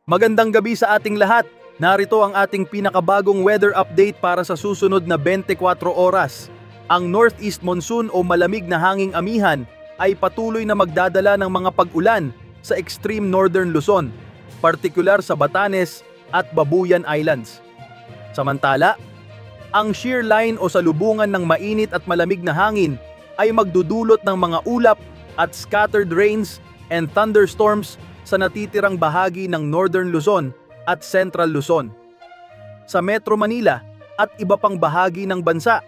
Magandang gabi sa ating lahat. Narito ang ating pinakabagong weather update para sa susunod na 24 oras. Ang northeast monsoon o malamig na hanging amihan ay patuloy na magdadala ng mga pag-ulan sa extreme northern Luzon, partikular sa Batanes at Babuyan Islands. Samantala, ang shear line o salubungan ng mainit at malamig na hangin ay magdudulot ng mga ulap at scattered rains and thunderstorms sa natitirang bahagi ng Northern Luzon at Central Luzon, sa Metro Manila at iba pang bahagi ng bansa.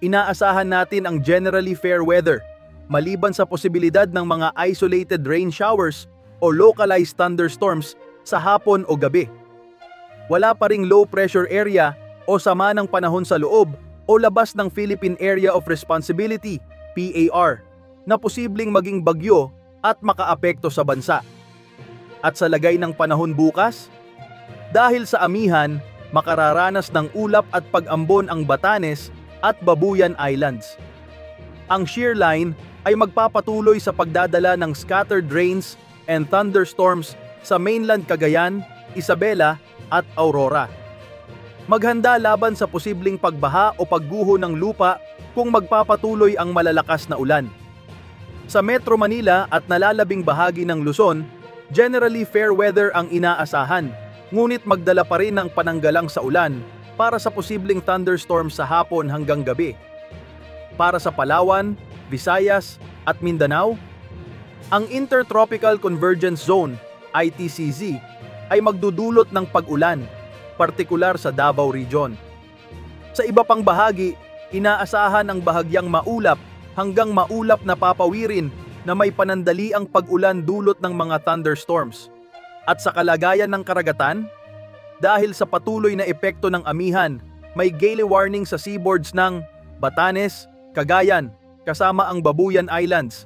Inaasahan natin ang generally fair weather, maliban sa posibilidad ng mga isolated rain showers o localized thunderstorms sa hapon o gabi. Wala pa ring low pressure area o sama ng panahon sa loob o labas ng Philippine Area of Responsibility, PAR, na posibleng maging bagyo at makaapekto sa bansa. At sa lagay ng panahon bukas, dahil sa amihan, makararanas ng ulap at pag-ambon ang Batanes at Babuyan Islands. Ang shear line ay magpapatuloy sa pagdadala ng scattered rains and thunderstorms sa mainland Cagayan, Isabela at Aurora. Maghanda laban sa posibleng pagbaha o pagguho ng lupa kung magpapatuloy ang malalakas na ulan. Sa Metro Manila at nalalabing bahagi ng Luzon, generally fair weather ang inaasahan, ngunit magdala pa rin ng pananggalang sa ulan para sa posibleng thunderstorm sa hapon hanggang gabi. Para sa Palawan, Visayas at Mindanao, ang Intertropical Convergence Zone, ITCZ, ay magdudulot ng pag-ulan, partikular sa Davao Region. Sa iba pang bahagi, inaasahan ang bahagyang maulap hanggang maulap na papawirin na may panandaliang pag-ulan dulot ng mga thunderstorms. At sa kalagayan ng karagatan, dahil sa patuloy na epekto ng amihan, may gale warning sa seaboards ng Batanes, Cagayan, kasama ang Babuyan Islands,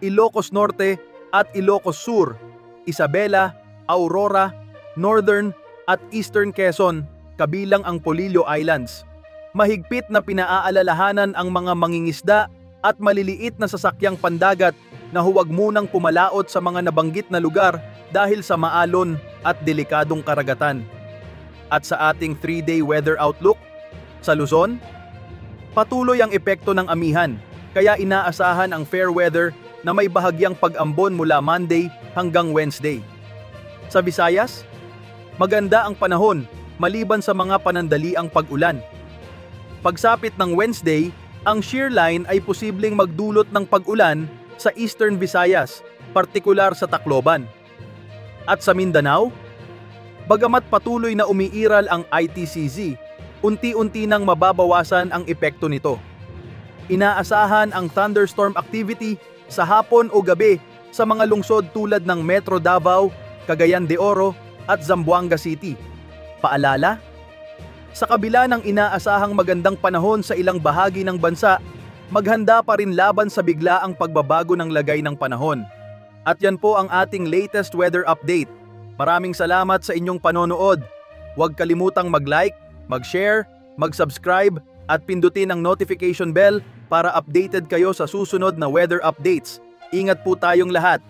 Ilocos Norte at Ilocos Sur, Isabela, Aurora, Northern at Eastern Quezon, kabilang ang Polillo Islands. Mahigpit na pinaaalalahanan ang mga mangingisda at maliliit na sasakyang pandagat na huwag munang pumalaot sa mga nabanggit na lugar dahil sa maalon at delikadong karagatan. At sa ating 3-day weather outlook, sa Luzon, patuloy ang epekto ng amihan, kaya inaasahan ang fair weather na may bahagyang pag-ambon mula Monday hanggang Wednesday. Sa Visayas, maganda ang panahon maliban sa mga panandaliang pag-ulan. Pagsapit ng Wednesday, ang shear line ay posibleng magdulot ng pag-ulan sa Eastern Visayas, partikular sa Tacloban. At sa Mindanao, bagamat patuloy na umiiral ang ITCZ, unti-unti nang mababawasan ang epekto nito. Inaasahan ang thunderstorm activity sa hapon o gabi sa mga lungsod tulad ng Metro Davao, Cagayan de Oro at Zamboanga City. Paalala, sa kabila ng inaasahang magandang panahon sa ilang bahagi ng bansa, maghanda pa rin laban sa biglaang pagbabago ng lagay ng panahon. At yan po ang ating latest weather update. Maraming salamat sa inyong panonood. Huwag kalimutang mag-like, mag-share, mag-subscribe at pindutin ang notification bell para updated kayo sa susunod na weather updates. Ingat po tayong lahat.